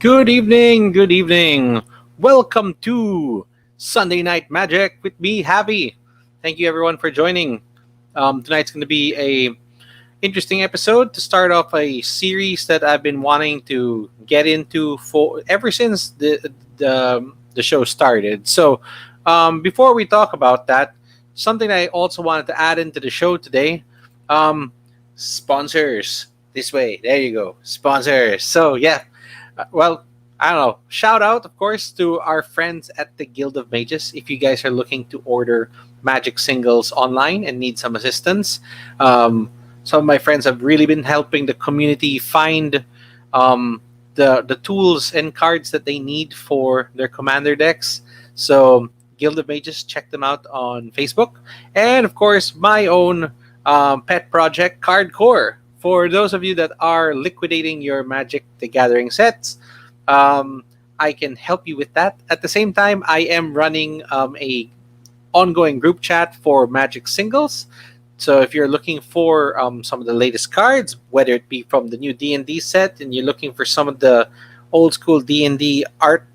Good evening, good evening. Welcome to Sunday Night Magic with me, Happy. Thank you everyone for joining. Tonight's going to be a interesting episode to start off a series that I've been wanting to get into for ever since the show started. Before we talk about that, something I also wanted to add into the show today, um, sponsors. This way, there you go, sponsors. Well, I don't know. Shout out, of course, to our friends at the Guild of Mages. If you guys are looking to order magic singles online and need some assistance, some of my friends have really been helping the community find the tools and cards that they need for their commander decks. So, Guild of Mages, check them out on Facebook. And, of course, my own pet project, Cardcore. For those of you that are liquidating your Magic the Gathering sets, um, I can help you with that. At the same time, I am running a ongoing group chat for Magic singles. So if you're looking for some of the latest cards, whether it be from the new D&D set, and you're looking for some of the old school D&D art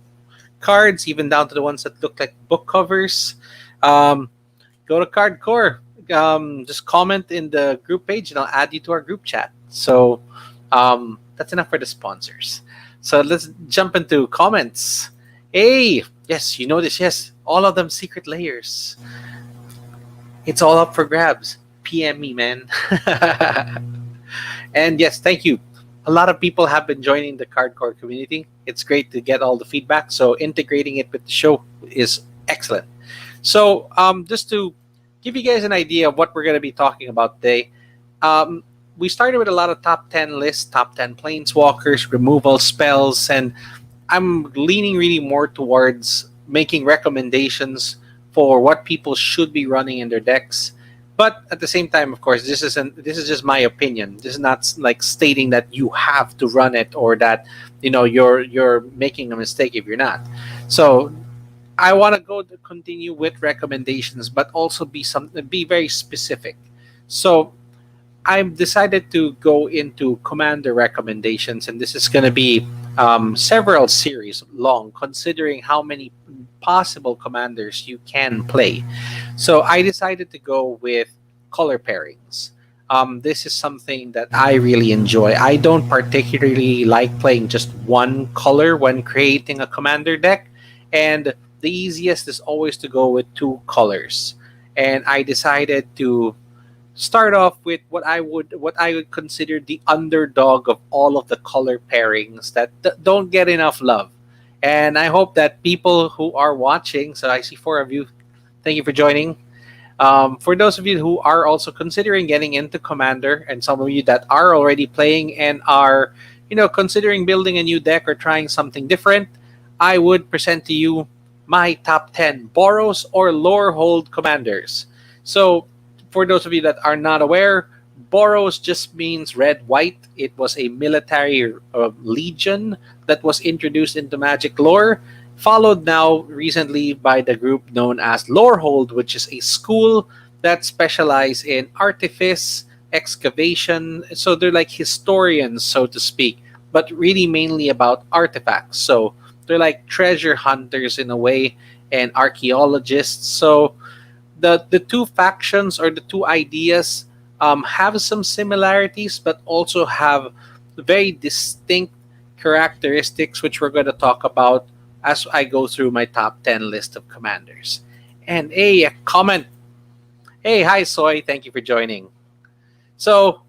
cards, even down to the ones that look like book covers, um, go to Cardcore. Just comment in the group page and I'll add you to our group chat. That's enough for the sponsors. So let's jump into comments. Hey, yes, you know this. Yes, all of them secret layers. It's all up for grabs. PM me, man. And yes, thank you. A lot of people have been joining the Cardcore community. It's great to get all the feedback. So integrating it with the show is excellent. Just to give you guys an idea of what we're going to be talking about today, we started with a lot of top 10 lists, top 10 planeswalkers, removal spells, and I'm leaning really more towards making recommendations for what people should be running in their decks. But at the same time, of course, this is just my opinion. This is not like stating that you have to run it or that you're making a mistake if you're not. So I want to continue with recommendations, but also be very specific. So I've decided to go into commander recommendations, and this is going to be several series long, considering how many possible commanders you can play. So I decided to go with color pairings. This is something that I really enjoy. I don't particularly like playing just one color when creating a commander deck, and the easiest is always to go with two colors. And I decided to start off with what I would consider the underdog of all of the color pairings that don't get enough love. And I hope that people who are watching, so I see four of you, thank you for joining. For those of you who are also considering getting into Commander, and some of you that are already playing and are, considering building a new deck or trying something different, I would present to you my top 10 BOROS or LOREHOLD commanders. So, for those of you that are not aware, BOROS just means red white. It was a military legion that was introduced into Magic lore, followed now recently by the group known as LOREHOLD, which is a school that specializes in artifice, excavation. So they're like historians, so to speak, but really mainly about artifacts. So they're like treasure hunters in a way and archaeologists. So the two factions or the two ideas have some similarities, but also have very distinct characteristics, which we're going to talk about as I go through my top 10 list of commanders. And a comment. Hey, hi, Soy. Thank you for joining. So,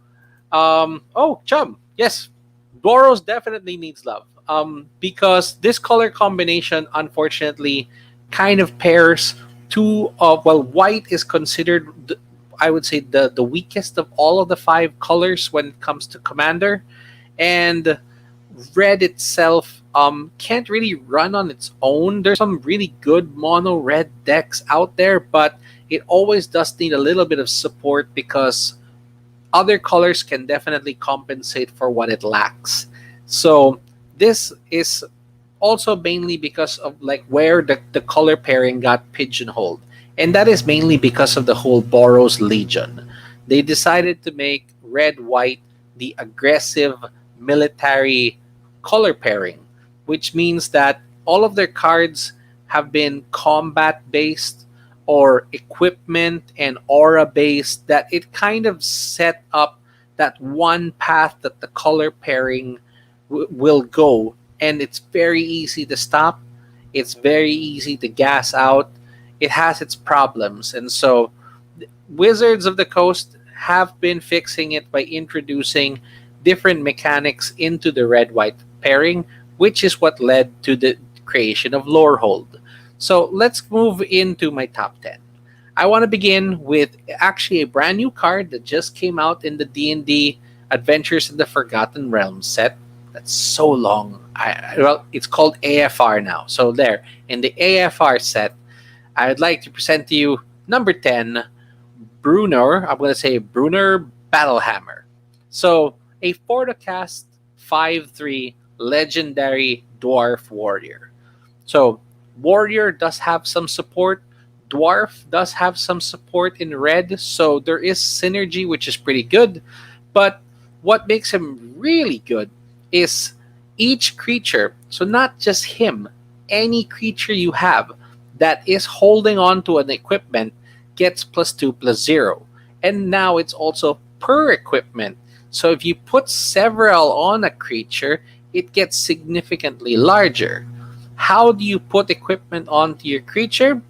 Chum. Yes, Boros definitely needs love. Because this color combination, unfortunately, kind of pairs two of, well, white is considered, I would say, the weakest of all of the five colors when it comes to commander. And red itself can't really run on its own. There's some really good mono red decks out there, but it always does need a little bit of support because other colors can definitely compensate for what it lacks. So this is also mainly because of like where the color pairing got pigeonholed. And that is mainly because of the whole Boros Legion. They decided to make red white the aggressive military color pairing, which means that all of their cards have been combat based or equipment and aura based, that it kind of set up that one path that the color pairing will go, and it's very easy to stop, it's very easy to gas out, it has its problems. And so Wizards of the Coast have been fixing it by introducing different mechanics into the red white pairing, which is what led to the creation of Lorehold. So let's move into my top 10. I want to begin with actually a brand new card that just came out in the D&D Adventures in the Forgotten Realms set. That's so long. Well, it's called AFR now. So there, in the AFR set, I'd like to present to you number 10, Brunner. I'm going to say Brunner Battlehammer. So a 4-cast 5/3 legendary dwarf warrior. So warrior does have some support. Dwarf does have some support in red. So there is synergy, which is pretty good. But what makes him really good is each creature, so not just him, any creature you have that is holding on to an equipment gets +2/+0. And now it's also per equipment. So if you put several on a creature, it gets significantly larger. How do you put equipment onto your creature?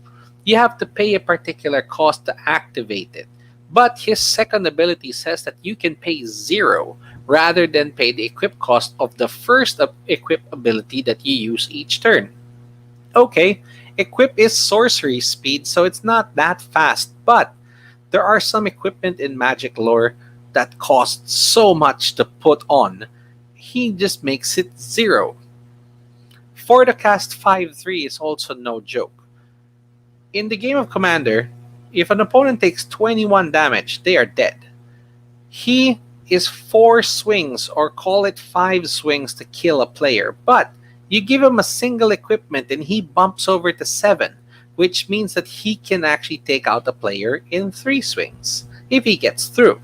You have to pay a particular cost to activate it. But his second ability says that you can pay 0 rather than pay the equip cost of the first equip ability that you use each turn. Okay, equip is sorcery speed, so it's not that fast, but there are some equipment in Magic lore that costs so much to put on. He just makes it 0. For the cast 5/3 is also no joke. In the game of Commander, if an opponent takes 21 damage, they are dead. He is 4 swings, or call it 5 swings, to kill a player, but you give him a single equipment and he bumps over to 7, which means that he can actually take out a player in 3 swings if he gets through.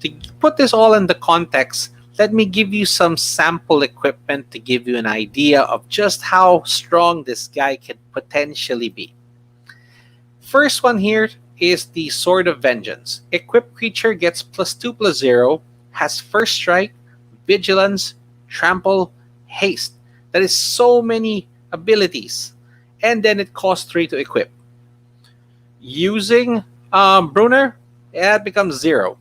To put this all into context, let me give you some sample equipment to give you an idea of just how strong this guy could potentially be. First one here is the Sword of Vengeance. Equipped creature gets +2/+0, has first strike, vigilance, trample, haste. That is so many abilities. And then it costs 3 to equip. Using Brunner, that becomes 0.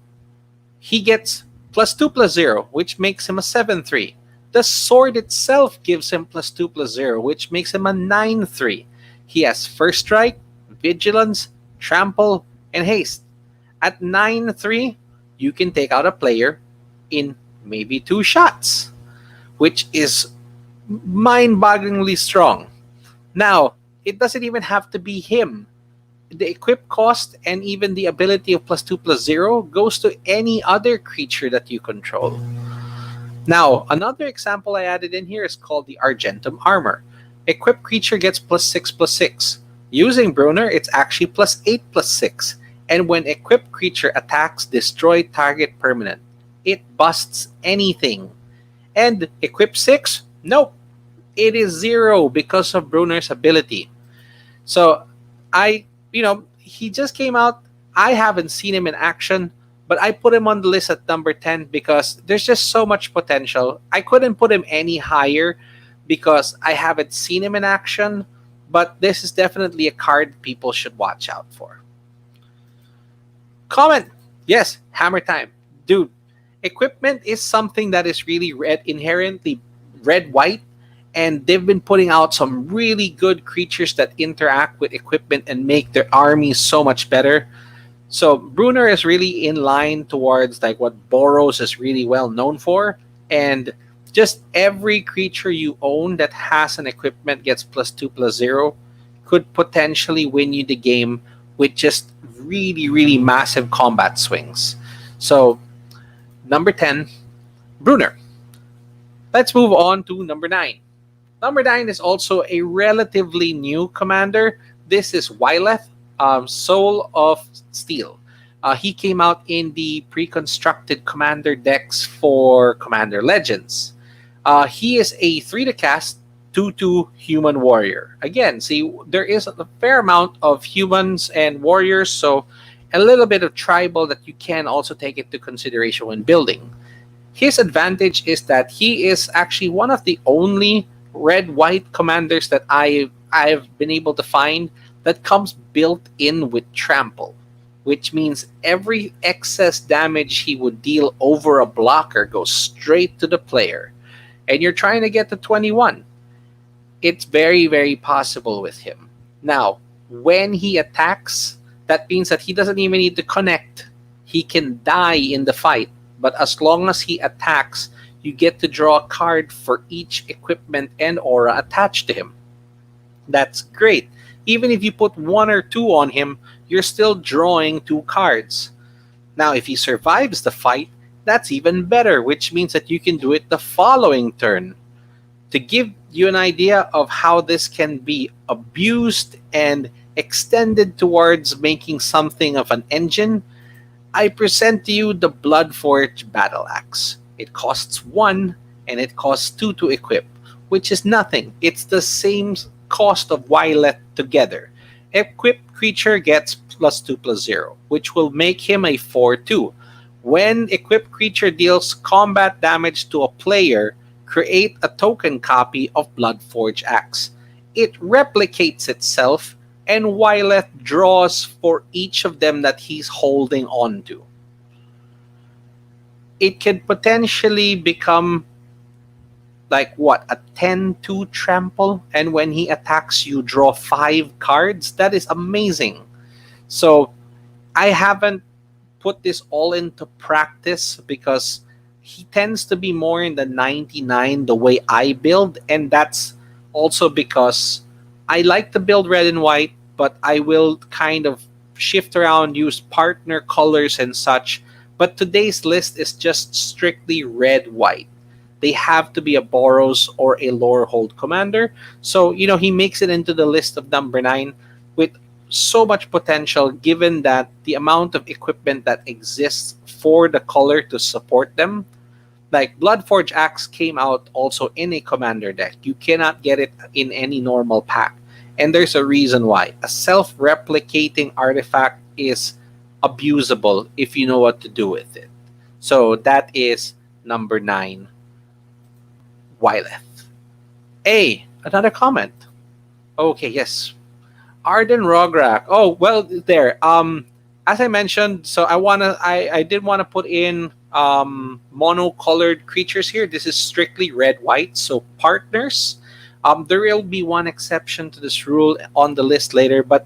He gets +2/+0, which makes him a 7/3. The sword itself gives him +2/+0, which makes him a 9/3. He has first strike, vigilance, trample, and haste. At 9/3, you can take out a player in maybe 2 shots, which is mind-bogglingly strong. Now, it doesn't even have to be him. The equip cost and even the ability of +2/+0 goes to any other creature that you control. Now, another example I added in here is called the Argentum Armor. Equipped creature gets +6/+6. Using Brunner, it's actually +8/+6. And when equipped creature attacks, destroy target permanent. It busts anything. And equip 6? Nope. It is 0 because of Brunner's ability. So he just came out. I haven't seen him in action, but I put him on the list at number 10 because there's just so much potential. I couldn't put him any higher because I haven't seen him in action, but this is definitely a card people should watch out for. Comment. Yes, hammer time. Dude, equipment is something that is really inherently red-white, and they've been putting out some really good creatures that interact with equipment and make their armies so much better. So Brunner is really in line towards like what BOROS is really well known for, and just every creature you own that has an equipment gets +2/+0 could potentially win you the game with just really, really massive combat swings. So number 10, Brunner. Let's move on to number 9. Number 9 is also a relatively new commander. This is Wyleth, Soul of Steel. He came out in the pre-constructed commander decks for Commander Legends. He is a 3 to cast 2/2 human warrior. Again, see, there is a fair amount of humans and warriors, so a little bit of tribal that you can also take into consideration when building. His advantage is that he is actually one of the only red-white commanders that I've been able to find that comes built in with trample, which means every excess damage he would deal over a blocker goes straight to the player. And you're trying to get to 21. It's very, very possible with him. Now, when he attacks, that means that he doesn't even need to connect. He can die in the fight, but as long as he attacks, you get to draw a card for each equipment and aura attached to him. That's great. Even if you put 1 or 2 on him, you're still drawing 2 cards. Now, if he survives the fight, that's even better, which means that you can do it the following turn. To give you an idea of how this can be abused and extended towards making something of an engine, I present to you the Bloodforge Battle Axe. It costs 1 and it costs 2 to equip, which is nothing. It's the same cost of Wylet together. Equipped creature gets +2/+0, which will make him a 4/2. When equipped creature deals combat damage to a player, create a token copy of Bloodforge Axe. It replicates itself, and Wylet draws for each of them that he's holding on to. It can potentially become like what, a 10/2 trample, and when he attacks you draw 5 cards. That is amazing. So I haven't put this all into practice because he tends to be more in the 99 the way I build, and that's also because I like to build red and white, but I will kind of shift around, use partner colors and such. But today's list is just strictly red white. They have to be a BOROS or a Lorehold commander. So, he makes it into the list of number 9 with so much potential, given that the amount of equipment that exists for the color to support them. Like Bloodforge Axe came out also in a commander deck. You cannot get it in any normal pack. And there's a reason why. A self-replicating artifact is abusable if you know what to do with it. So that is number 9, Wyleth. Another comment. Okay, yes. Arden Rograk. Oh, well, there. As I mentioned, so I did want to put in monocolored creatures here. This is strictly red white, so partners. There will be one exception to this rule on the list later, but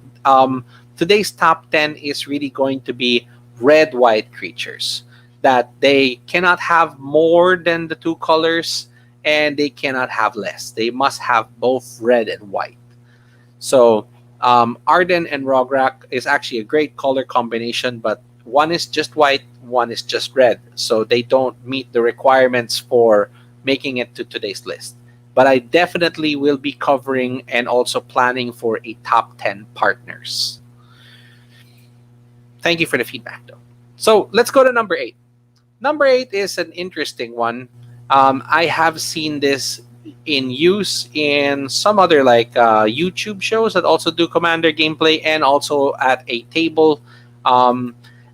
today's top 10 is really going to be red white creatures, that they cannot have more than the 2 colors and they cannot have less. They must have both red and white. So Arden and Rograk is actually a great color combination, but one is just white, one is just red. So they don't meet the requirements for making it to today's list. But I definitely will be covering and also planning for a top 10 partners. Thank you for the feedback, though. So let's go to number 8. Number 8 is an interesting one. I have seen this in use in some other YouTube shows that also do commander gameplay, and also at a table.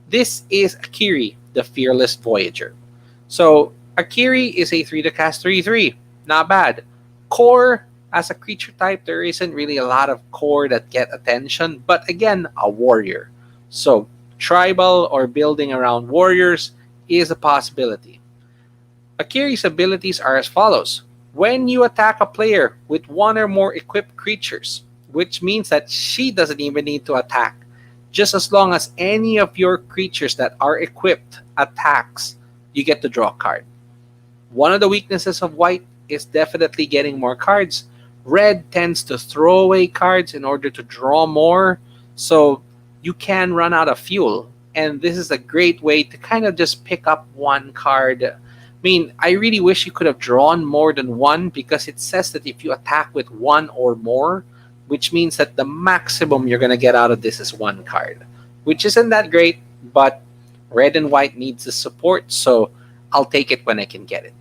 This is Akiri, the Fearless Voyager. So Akiri is a 3 to cast 3/3. Not bad. Core, as a creature type, there isn't really a lot of core that get attention, but again, a warrior. So tribal or building around warriors is a possibility. Akiri's abilities are as follows. When you attack a player with 1 or more equipped creatures, which means that she doesn't even need to attack, just as long as any of your creatures that are equipped attacks, you get to draw a card. One of the weaknesses of white is definitely getting more cards. Red tends to throw away cards in order to draw more, so you can run out of fuel. And this is a great way to kind of just pick up 1 card. I mean, I really wish you could have drawn more than 1, because it says that if you attack with 1 or more, which means that the maximum you're going to get out of this is 1 card, which isn't that great, but red and white needs the support, so I'll take it when I can get it.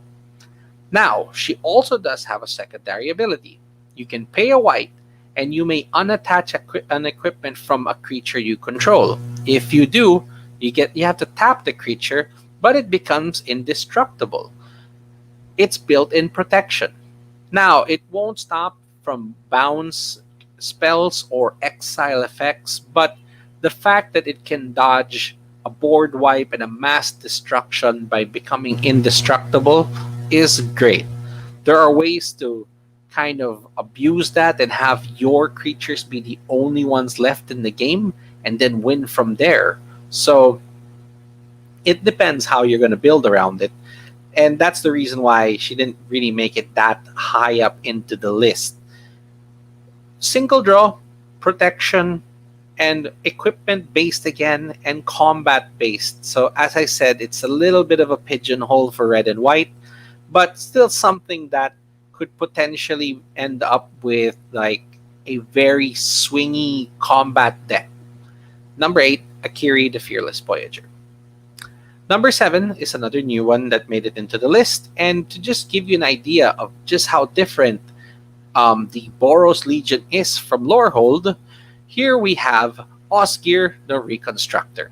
Now, she also does have a secondary ability. You can pay a white, and you may unattach an equipment from a creature you control. If you do, you have to tap the creature, but it becomes indestructible. It's built-in protection. Now, it won't stop from bounce spells or exile effects, but the fact that it can dodge a board wipe and a mass destruction by becoming indestructible is great. There are ways to kind of abuse that and have your creatures be the only ones left in the game and then win from there. So it depends how you're going to build around it. And that's the reason why she didn't really make it that high up into the list. Single draw, protection, and equipment based again, and combat based. So, as I said, it's a little bit of a pigeonhole for red and white, but still something that could potentially end up with like a very swingy combat deck. Number 8, Akiri the Fearless Voyager. Number 7 is another new one that made it into the list. And to just give you an idea of just how different the Boros Legion is from Lorehold, here we have Osgir the Reconstructor.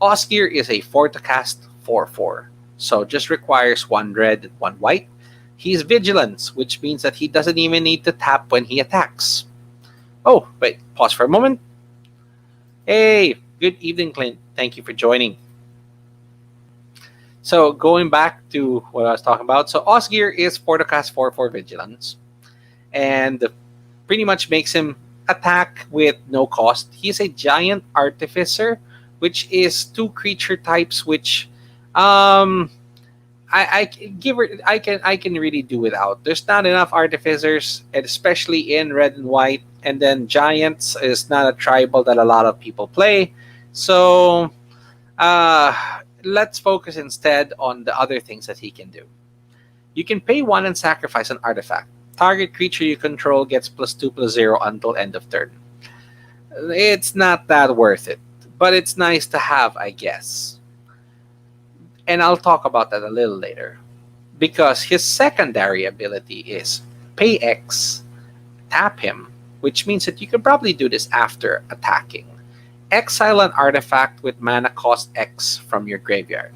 Osgir is a 4 to cast 4/4, so just requires 1 red and 1 white. He's Vigilance, which means that he doesn't even need to tap when he attacks. Oh, wait, pause for a moment. Hey, good evening, Clint. Thank you for joining. So going back to what I was talking about, so Osgir is 4 to cast 4/4 Vigilance, and pretty much makes him attack with no cost. He's a giant artificer, which is 2 creature types, which I can really do without. There's not enough artificers, and especially in red and white. And then giants is not a tribal that a lot of people play. So let's focus instead on the other things that he can do. You can pay 1 and sacrifice an artifact. Target creature you control gets +2/+0 until end of turn. It's not that worth it, but it's nice to have, I guess. And I'll talk about that a little later. Because his secondary ability is pay X, tap him, which means that you can probably do this after attacking. Exile an artifact with mana cost X from your graveyard.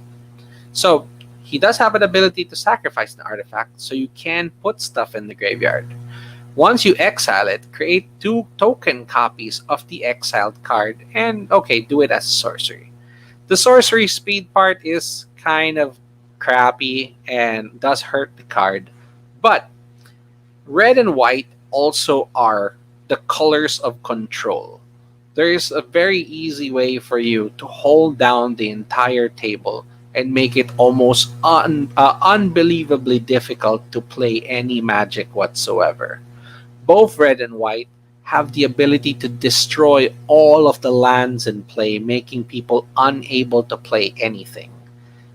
So he does have an ability to sacrifice an artifact, so you can put stuff in the graveyard. Once you exile it, create 2 token copies of the exiled card, and okay, do it as sorcery. The sorcery speed part is kind of crappy and does hurt the card, but red and white also are the colors of control. There is a very easy way for you to hold down the entire table and make it almost unbelievably difficult to play any magic whatsoever. Both red and white have the ability to destroy all of the lands in play, making people unable to play anything.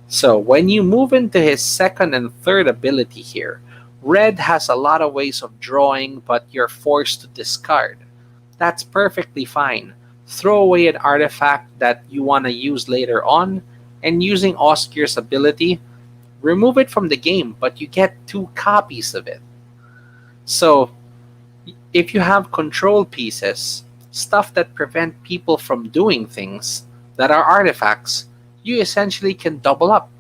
So when you move into his second and third ability here, red has a lot of ways of drawing, but you're forced to discard. That's perfectly fine. Throw away an artifact that you want to use later on, and using Osgir's ability, remove it from the game, but you get 2 copies of it. So if you have control pieces, stuff that prevent people from doing things that are artifacts, you essentially can double up.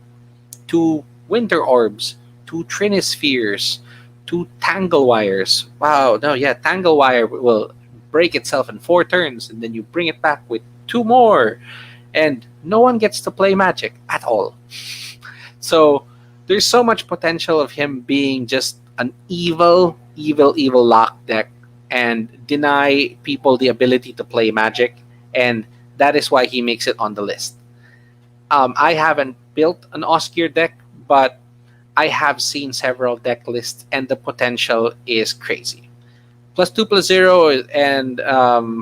2 Winter Orbs, 2 Trinispheres, 2 Tangle Wires. Wow, no, yeah, Tangle Wire will break itself in 4 turns, and then you bring it back with 2 more. And no one gets to play Magic at all. So there's so much potential of him being just an evil lock deck and deny people the ability to play Magic, and that is why he makes it on the list. I haven't built an Osgir deck, but I have seen several deck lists, and the potential is crazy. +2/+0 and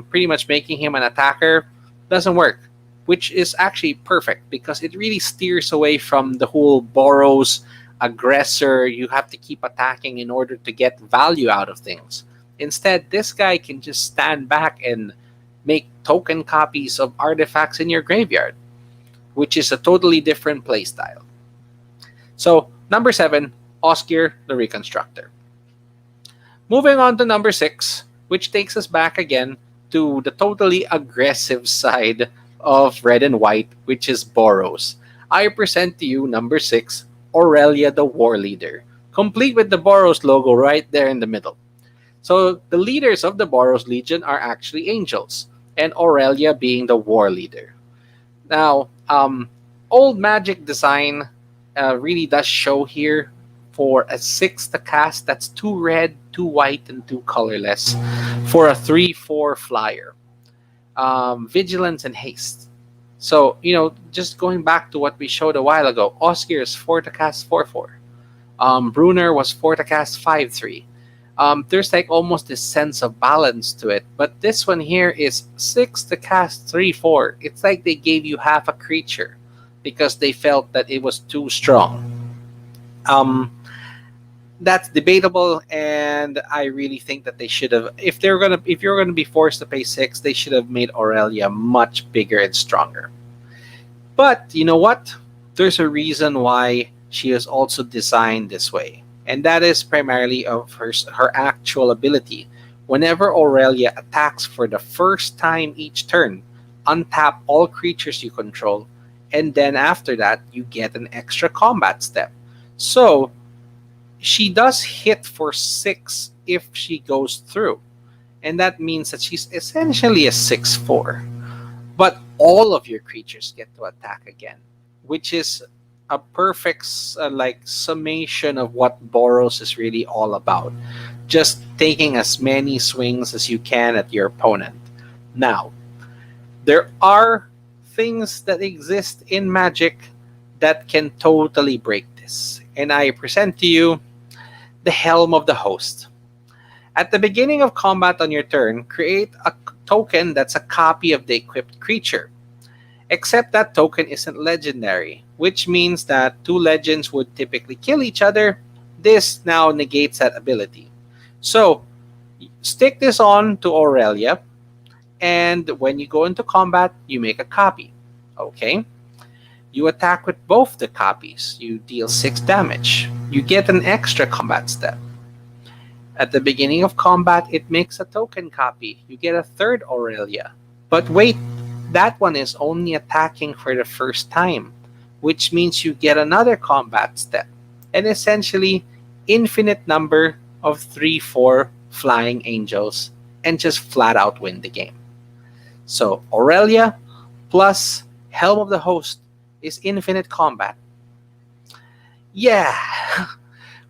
pretty much making him an attacker doesn't work, which is actually perfect because it really steers away from the whole Boros aggressor. You have to keep attacking in order to get value out of things. Instead, this guy can just stand back and make token copies of artifacts in your graveyard, which is a totally different playstyle. So, number 7, Oscar the Reconstructor. Moving on to number 6, which takes us back again to the totally aggressive side of red and white, which is BOROS. I present to you number 6, Aurelia the War Leader, complete with the BOROS logo right there in the middle. So the leaders of the BOROS Legion are actually angels, and Aurelia being the war leader. Now, old magic design really does show here for a 6 to cast. That's 2 red, 2 white, and 2 colorless for a 3/4 flyer. Vigilance and haste. So, just going back to what we showed a while ago, Oscar is 4 to cast 4/4. Brunner was 4 to cast 5/3. There's like almost this sense of balance to it, but this one here is 6 to cast 3/4. It's like they gave you half a creature because they felt that it was too strong. That's debatable, and I really think that they should have, if you're gonna be forced to pay 6, they should have made Aurelia much bigger and stronger. But you know what? There's a reason why she is also designed this way, and that is primarily of her actual ability. Whenever Aurelia attacks for the first time each turn, untap all creatures you control, and then after that, you get an extra combat step. So she does hit for 6 if she goes through, and that means that she's essentially a 6/4. But all of your creatures get to attack again, which is a perfect summation of what BOROS is really all about. Just taking as many swings as you can at your opponent. Now, there are things that exist in Magic that can totally break this, and I present to you the Helm of the Host. At the beginning of combat on your turn, create a token that's a copy of the equipped creature. Except that token isn't legendary, which means that 2 legends would typically kill each other. This now negates that ability. So, stick this on to Aurelia, and when you go into combat, you make a copy. Okay? You attack with both the copies. You deal 6 damage. You get an extra combat step. At the beginning of combat, it makes a token copy. You get a 3rd Aurelia. But wait, that one is only attacking for the first time, which means you get another combat step, and essentially infinite number of 3/4 flying angels, and just flat out win the game. So Aurelia plus Helm of the Host is infinite combat. Yeah.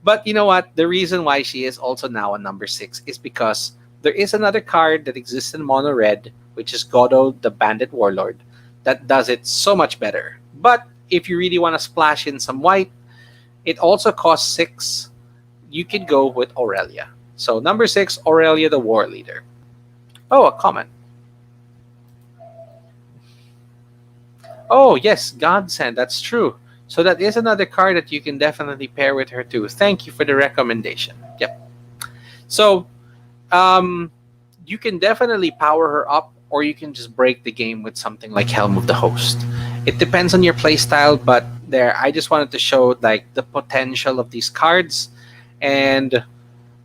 But you know what? The reason why she is also now a number 6 is because there is another card that exists in mono red, which is Goddo the Bandit Warlord, that does it so much better. But if you really want to splash in some white, it also costs 6. You can go with Aurelia. So number 6, Aurelia the War Leader. Oh, a comment. Oh, yes, Godsend. That's true. So that is another card that you can definitely pair with her too. Thank you for the recommendation. Yep. So you can definitely power her up, or you can just break the game with something like Helm of the Host. It depends on your playstyle, but there, I just wanted to show like the potential of these cards. And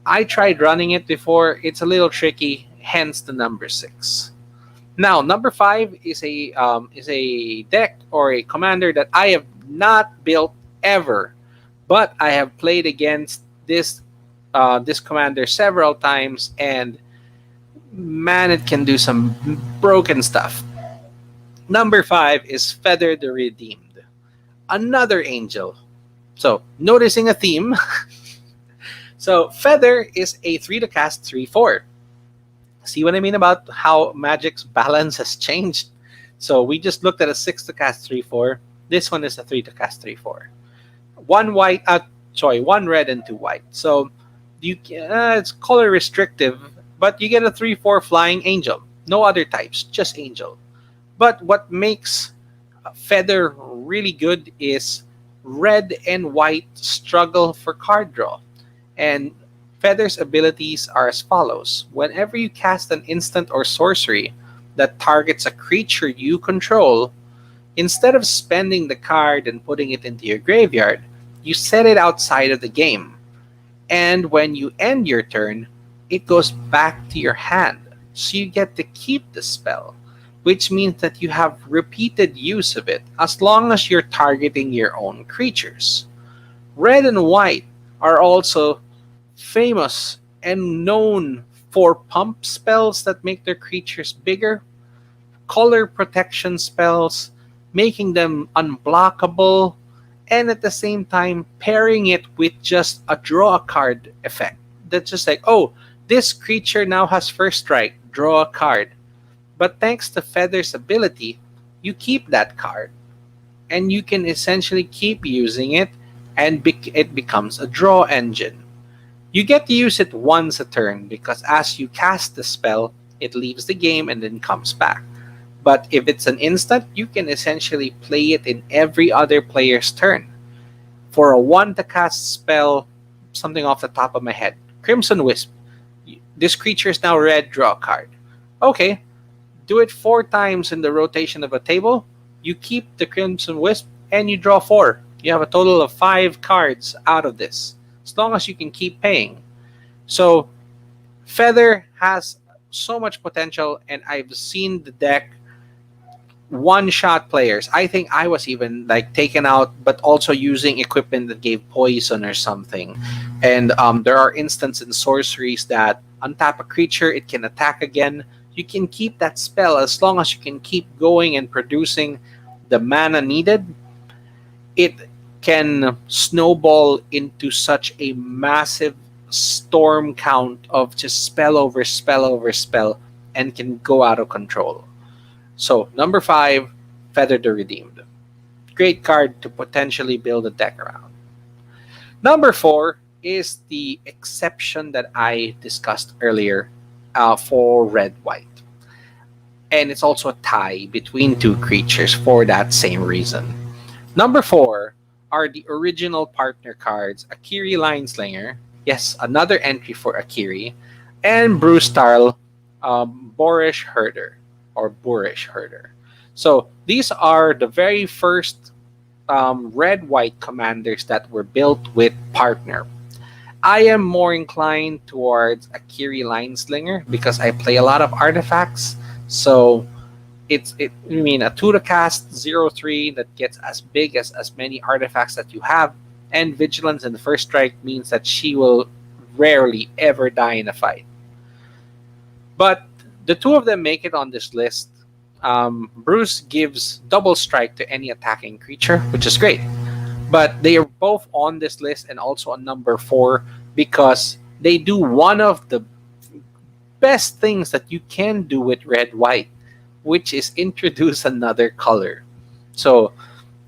I tried running it before. It's a little tricky, hence the number 6. Now, number 5 is a deck or a commander that I have not built ever, but I have played against this commander several times, and man, it can do some broken stuff. Number 5 is Feather the Redeemed, another angel. So, noticing a theme. So, Feather is a 3 to cast 3/4. See what I mean about how Magic's balance has changed? So we just looked at a 6 to cast 3/4. This one is a 3 to cast 3/4. 1 red and 2 white. So it's color restrictive, but you get a 3/4 flying angel. No other types, just angel. But what makes Feather really good is red and white struggle for card draw. And Feather's abilities are as follows. Whenever you cast an instant or sorcery that targets a creature you control, instead of spending the card and putting it into your graveyard, you set it outside of the game. And when you end your turn, it goes back to your hand. So you get to keep the spell, which means that you have repeated use of it as long as you're targeting your own creatures. Red and white are also famous and known for pump spells that make their creatures bigger, color protection spells, making them unblockable, and at the same time pairing it with just a draw a card effect. That's just like, oh, this creature now has first strike, draw a card. But thanks to Feather's ability, you keep that card and you can essentially keep using it, and it becomes a draw engine. You get to use it once a turn because as you cast the spell, it leaves the game and then comes back. But if it's an instant, you can essentially play it in every other player's turn. For a one to cast spell, something off the top of my head, Crimson Wisp. This creature is now red, draw a card. Okay, do it 4 times in the rotation of a table. You keep the Crimson Wisp and you draw 4. You have a total of 5 cards out of this, as long as you can keep paying. So Feather has so much potential, and I've seen the deck one-shot players. I think I was even like taken out, but also using equipment that gave poison or something. And there are instances in sorceries that untap a creature, it can attack again. You can keep that spell as long as you can keep going and producing the mana needed. It can snowball into such a massive storm count of just spell over spell over spell and can go out of control. So, number 5, Feather the Redeemed. Great card to potentially build a deck around. Number 4 is the exception that I discussed earlier for red-white. And it's also a tie between 2 creatures for that same reason. Number 4 are the original partner cards, Akiri Lineslinger, yes, another entry for Akiri, and Bruce Tarl, Boorish Herder. Or Boorish Herder. So these are the very first red-white commanders that were built with partner. I am more inclined towards Akiri Lineslinger because I play a lot of artifacts. So I mean a 2 to cast 0/3 that gets as big as many artifacts that you have, and vigilance in the first strike means that she will rarely ever die in a fight. But the 2 of them make it on this list. Bruce gives double strike to any attacking creature, which is great. But they are both on this list and also on number 4 because they do one of the best things that you can do with red-white, which is introduce another color. So,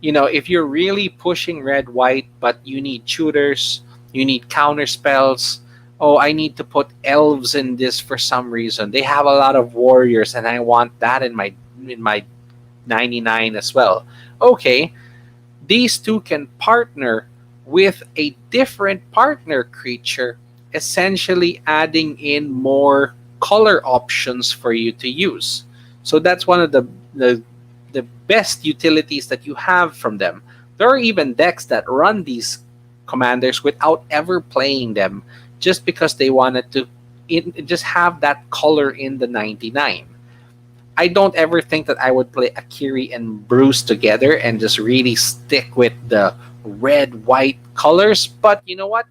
if you're really pushing red-white, but you need tutors, you need counter spells, oh, I need to put elves in this for some reason. They have a lot of warriors, and I want that in my 99 as well. Okay, these 2 can partner with a different partner creature, essentially adding in more color options for you to use. So that's one of the best utilities that you have from them. There are even decks that run these commanders without ever playing them, just because they wanted to just have that color in the 99. I don't ever think that I would play Akiri and Bruce together and just really stick with the red-white colors. But you know what?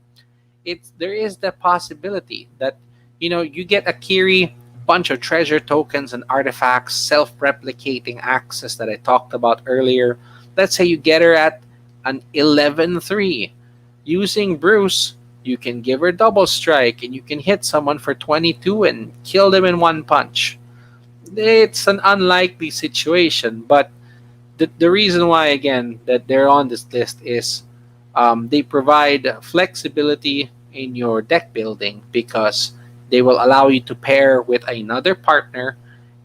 There is the possibility that you get Akiri, bunch of treasure tokens and artifacts, self-replicating access that I talked about earlier. Let's say you get her at an 11/3. Using Bruce, you can give her double strike and you can hit someone for 22 and kill them in one punch. It's an unlikely situation, but the reason why, again, that they're on this list is they provide flexibility in your deck building because they will allow you to pair with another partner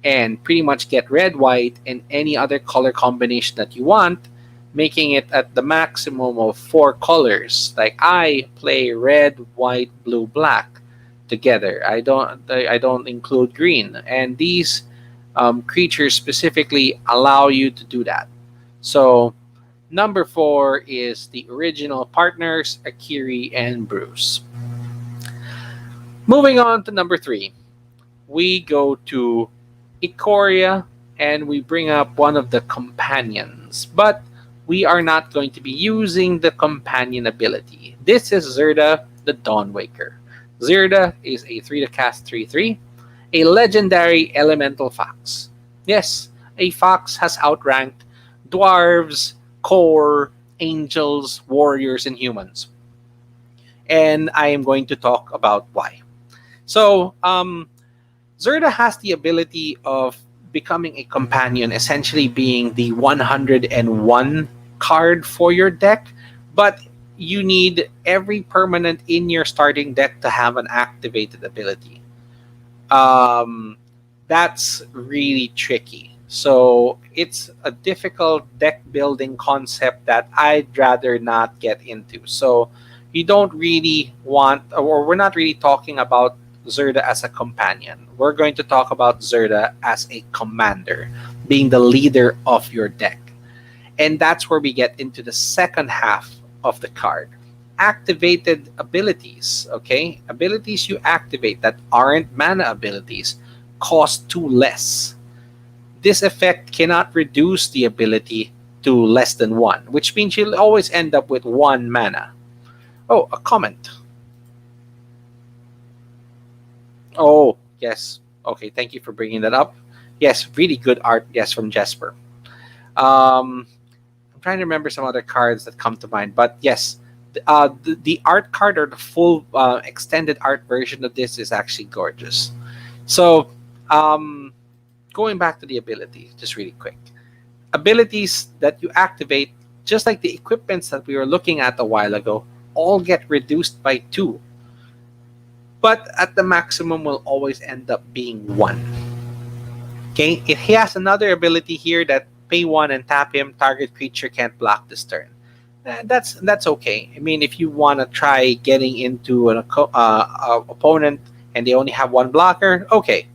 and pretty much get red, white, and any other color combination that you want, making it at the maximum of 4 colors. Like I play red, white, blue, black together. I don't include green, and these creatures specifically allow you to do that. So Number 4 is the original partners, Akiri and Bruce. Moving on to number 3, we go to Ikoria and we bring up one of the companions, but we are not going to be using the companion ability. This is Zerda the Dawnwaker. Zerda is a 3 to cast 3/3, a legendary elemental fox. Yes, a fox has outranked dwarves, core, angels, warriors, and humans. And I am going to talk about why. So, Zerda has the ability of becoming a companion, essentially being the 101 card for your deck, but you need every permanent in your starting deck to have an activated ability. Um, that's really tricky. So it's a difficult deck building concept that I'd rather not get into. So you don't really want, or we're not really talking about Zerda as a companion. We're going to talk about Zerda as a commander, being the leader of your deck. And that's where we get into the second half of the card. Activated abilities, okay? Abilities you activate that aren't mana abilities cost 2 less. This effect cannot reduce the ability to less than 1, which means you'll always end up with 1 mana. Oh, a comment. Oh, yes. Okay, thank you for bringing that up. Yes, really good art. Yes, from Jesper. I'm trying to remember some other cards that come to mind, but yes, the art card or the full extended art version of this is actually gorgeous. So, um, going back to the ability, just really quick. Abilities that you activate, just like the equipments that we were looking at a while ago, all get reduced by 2. But at the maximum will always end up being 1. Okay, it has another ability here that pay 1 and tap him, target creature can't block this turn. That's okay. I mean, if you want to try getting into an opponent and they only have 1 blocker, okay.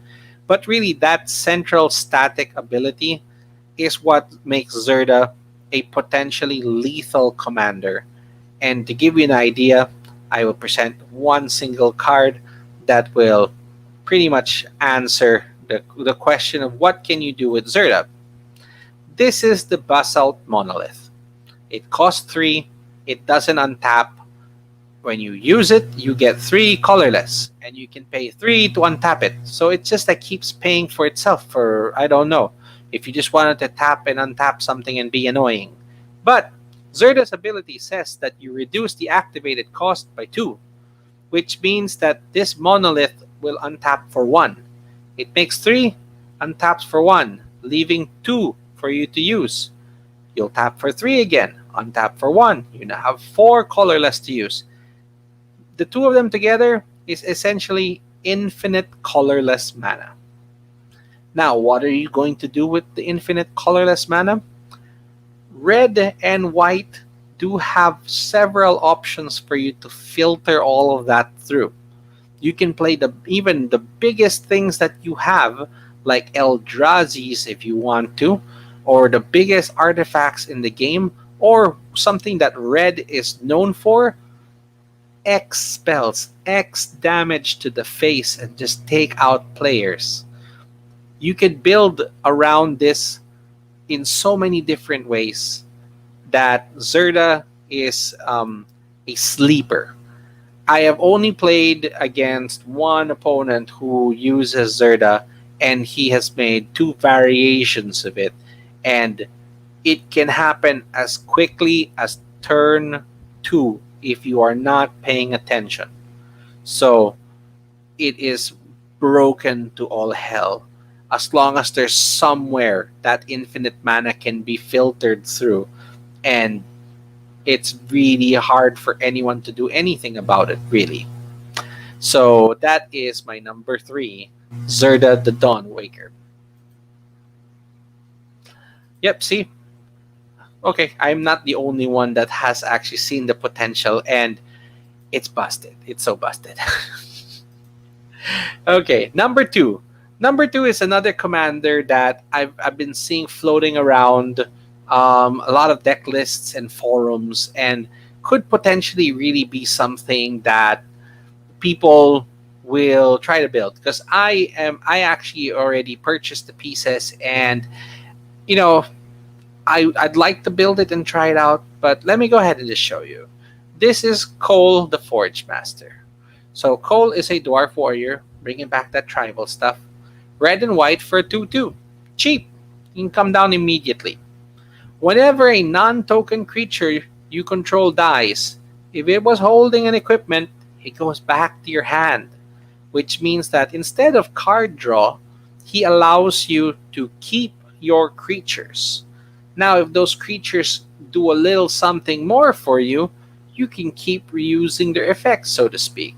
But really, that central static ability is what makes Zerda a potentially lethal commander. And to give you an idea, I will present one single card that will pretty much answer the question of what can you do with Zerda. This is the Basalt Monolith. It costs 3. It doesn't untap. When you use it, you get 3 colorless, and you can pay 3 to untap it. So it just like keeps paying for itself for, I don't know, if you just wanted to tap and untap something and be annoying. But Zerda's ability says that you reduce the activated cost by 2, which means that this monolith will untap for 1. It makes 3, untaps for 1, leaving 2 for you to use. You'll tap for 3 again, untap for 1. You now have 4 colorless to use. The 2 of them together is essentially infinite colorless mana. Now, what are you going to do with the infinite colorless mana? Red and white do have several options for you to filter all of that through. You can play even the biggest things that you have, like Eldrazi's if you want to, or the biggest artifacts in the game, or something that red is known for. X spells, X damage to the face, and just take out players. You could build around this in so many different ways that Zerda is a sleeper. I have only played against one opponent who uses Zerda, and he has made 2 variations of it, and it can happen as quickly as turn 2 if you are not paying attention. So it is broken to all hell. As long as there's somewhere that infinite mana can be filtered through, and it's really hard for anyone to do anything about it, really. So that is my number 3, Zerda the Dawnwaker. Yep, see? Okay, I'm not the only one that has actually seen the potential, and it's busted. It's so busted. Okay, number 2. Number 2 is another commander that I've been seeing floating around a lot of deck lists and forums, and could potentially really be something that people will try to build. Because I actually already purchased the pieces, and you know I'd like to build it and try it out, but let me go ahead and just show you. This is Cole the Forge Master. So Cole is a dwarf warrior, bringing back that tribal stuff. Red and white for 2/2. Cheap. You can come down immediately. Whenever a non-token creature you control dies, if it was holding an equipment, it goes back to your hand, which means that instead of card draw, he allows you to keep your creatures. Now, if those creatures do a little something more for you, you can keep reusing their effects, so to speak.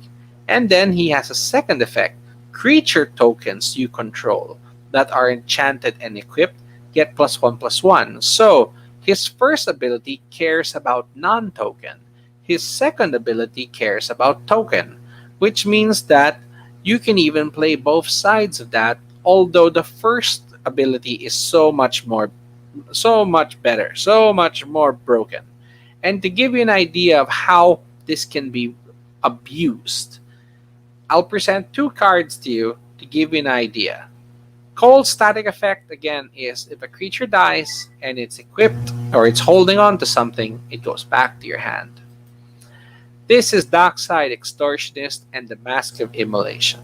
And then he has a second effect. Creature tokens you control that are enchanted and equipped get +1/+1. So his first ability cares about non-token. His second ability cares about token, which means that you can even play both sides of that, although the first ability is so much better, so much more broken. And to give you an idea of how this can be abused, I'll present two cards to you to give you an idea. Cold static effect, again, is if a creature dies and it's equipped or it's holding on to something, it goes back to your hand. This is Dockside Extortionist and the Mask of Immolation.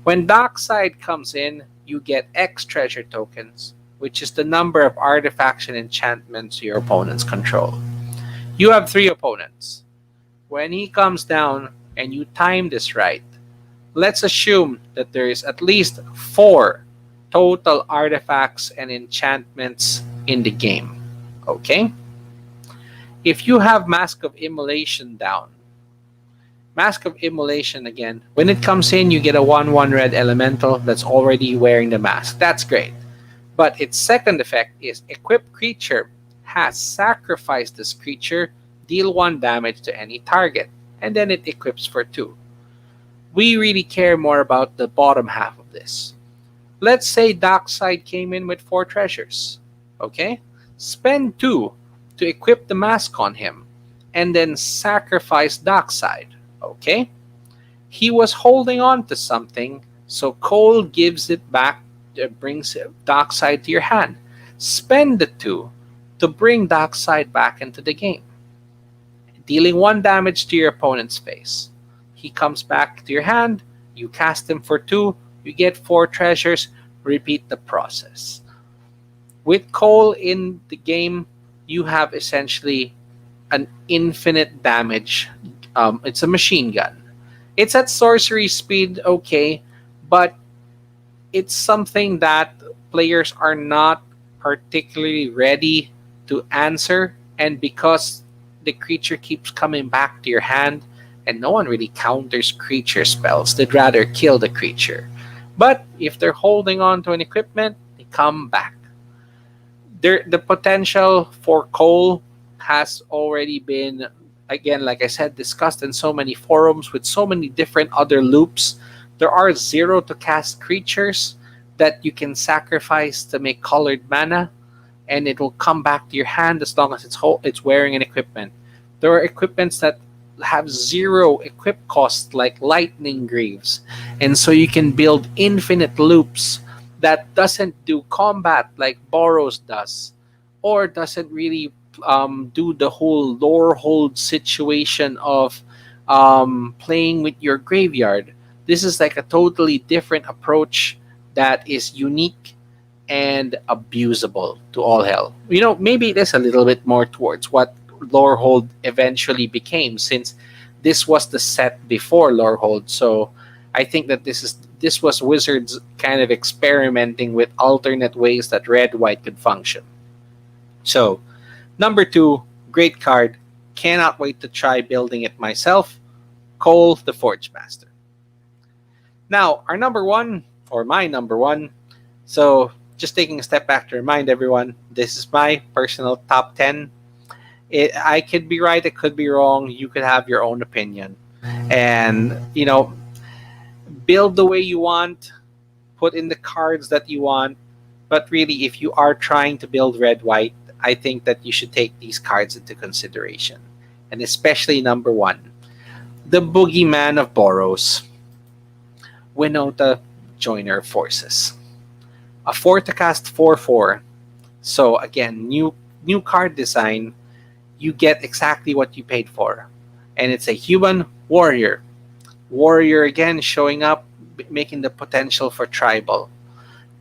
When Dockside comes in, you get X treasure tokens, which is the number of artifacts and enchantments your opponents control. You have 3 opponents. When he comes down and you time this right, let's assume that there is at least 4 total artifacts and enchantments in the game. Okay? If you have Mask of Immolation down, Mask of Immolation, again, when it comes in, you get a 1/1 red elemental that's already wearing the mask. That's great. But its second effect is equipped creature has sacrificed this creature, deal 1 damage to any target, and then it equips for 2. We really care more about the bottom half of this. Let's say Dockside came in with 4 treasures. Okay? Spend 2 to equip the mask on him, and then sacrifice Dockside. Okay? He was holding on to something, so Cole gives it back, brings Dockside to your hand. Spend the 2 to bring Dockside back into the game, dealing 1 damage to your opponent's face. He comes back to your hand, you cast him for 2, you get 4 treasures, repeat the process. With Cole in the game, you have essentially an infinite damage. It's a machine gun. It's at sorcery speed, okay, but it's something that players are not particularly ready to answer, and because the creature keeps coming back to your hand, and no one really counters creature spells, they'd rather kill the creature. But if they're holding on to an equipment, they come back. The potential for Cole has already been, again, like I said, discussed in so many forums with so many different other loops. There are 0 to cast creatures that you can sacrifice to make colored mana, and it will come back to your hand as long as it's wearing an equipment. There are equipments that have 0 equip cost, like Lightning Greaves, and so you can build infinite loops that doesn't do combat like BOROS does, or doesn't really do the whole LOREHOLD situation of playing with your graveyard. This is like a totally different approach that is unique and abusable to all hell. Maybe it is a little bit more towards what LOREHOLD eventually became, since this was the set before LOREHOLD. So I think that this was Wizards kind of experimenting with alternate ways that red-white could function. So number 2, great card. Cannot wait to try building it myself. Cole the Forge Master. Now, our number 1, or my number 1. So just taking a step back to remind everyone, this is my personal top 10. I could be right, it could be wrong. You could have your own opinion. And, build the way you want, put in the cards that you want. But really, if you are trying to build red-white, I think that you should take these cards into consideration. And especially number one, the boogeyman of Boros, Winota Joiner Forces. A 4 to cast 4/4. So again, new card design, you get exactly what you paid for. And it's a human warrior. Warrior again showing up, making the potential for tribal.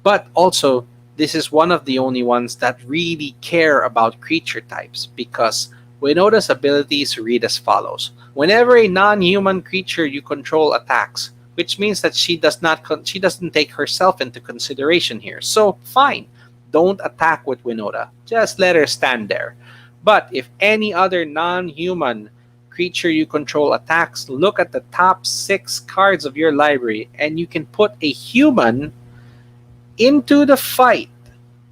But also, this is one of the only ones that really care about creature types because Winoda's abilities read as follows. Whenever a non-human creature you control attacks, which means that she doesn't take herself into consideration here. So fine, don't attack with Winota. Just let her stand there. But if any other non-human creature you control attacks, look at the top 6 cards of your library and you can put a human into the fight,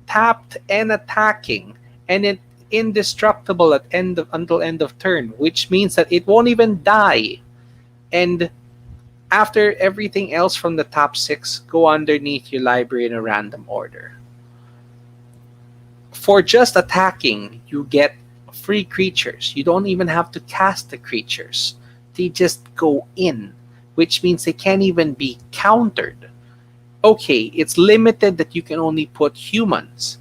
tapped and attacking, and it indestructible until end of turn, which means that it won't even die. And after everything else from the top 6, go underneath your library in a random order. For just attacking, you get free creatures. You don't even have to cast the creatures. They just go in, which means they can't even be countered. Okay, it's limited that you can only put humans.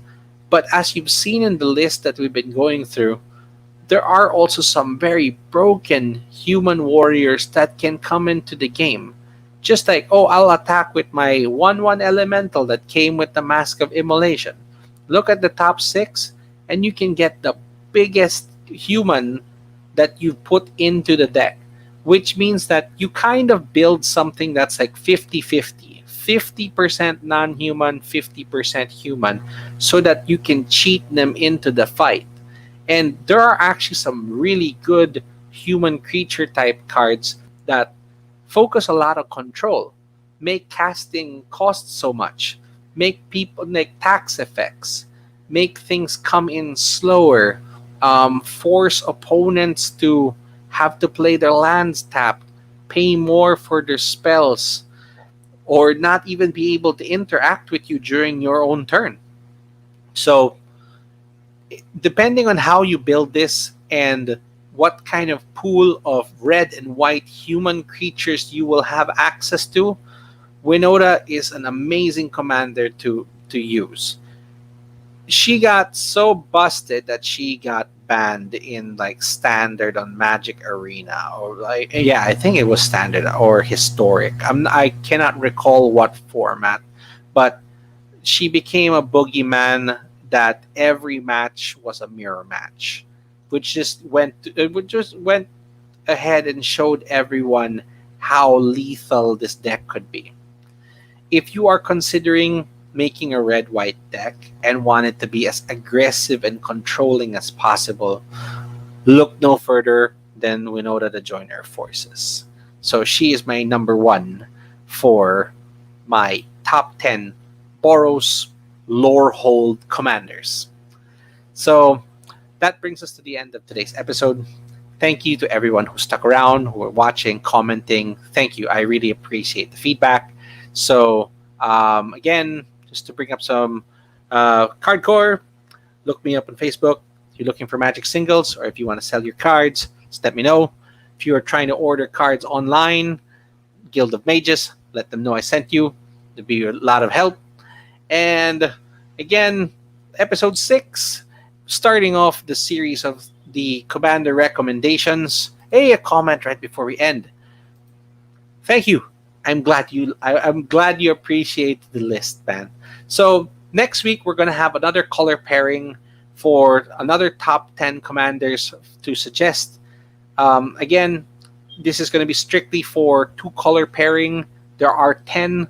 But as you've seen in the list that we've been going through, there are also some very broken human warriors that can come into the game. Just like, oh, I'll attack with my 1/1 elemental that came with the Mask of Immolation. Look at the top 6, and you can get the biggest human that you put into the deck, which means that you kind of build something that's like 50-50. 50% non-human, 50% human, so that you can cheat them into the fight. And there are actually some really good human creature type cards that focus a lot of control, make casting cost so much, make people make tax effects, make things come in slower, force opponents to have to play their lands tapped, pay more for their spells, or not even be able to interact with you during your own turn. So, depending on how you build this and what kind of pool of red and white human creatures you will have access to, Winota is an amazing commander to use. She got so busted that she got banned in like standard on Magic Arena, or like, yeah, I think it was standard or historic. I cannot recall what format, but she became a boogeyman that every match was a mirror match, which just went ahead and showed everyone how lethal this deck could be. If you are considering making a red-white deck and want it to be as aggressive and controlling as possible, look no further than Winota the Joiner Forces. So she is my number 1 for my top 10 Boros LOREHOLD commanders. So that brings us to the end of today's episode. Thank you to everyone who stuck around, who were watching, commenting. Thank you. I really appreciate the feedback. So again, just to bring up some cardcore, look me up on Facebook. If you're looking for Magic singles, or if you want to sell your cards, just let me know. If you are trying to order cards online, Guild of Mages, let them know I sent you. It'll be a lot of help. And again, episode 6, starting off the series of the Commander recommendations. Hey, a comment right before we end. Thank you. I'm glad you appreciate the list, man. So next week we're gonna have another color pairing for another top 10 commanders to suggest. Again, this is gonna be strictly for 2 color pairing. There are 10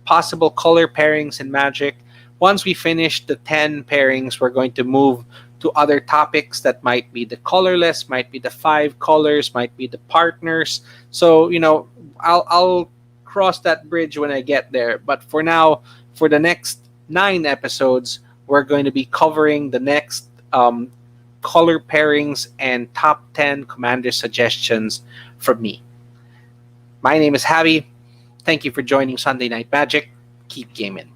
possible color pairings in Magic. Once we finish the 10 pairings, we're going to move to other topics that might be the colorless, might be the 5 colors, might be the partners. So I'll cross that bridge when I get there. But for now, for the next 9 episodes, we're going to be covering the next color pairings and top 10 commander suggestions from me. My name is Javi. Thank you for joining Sunday Night Magic. Keep gaming.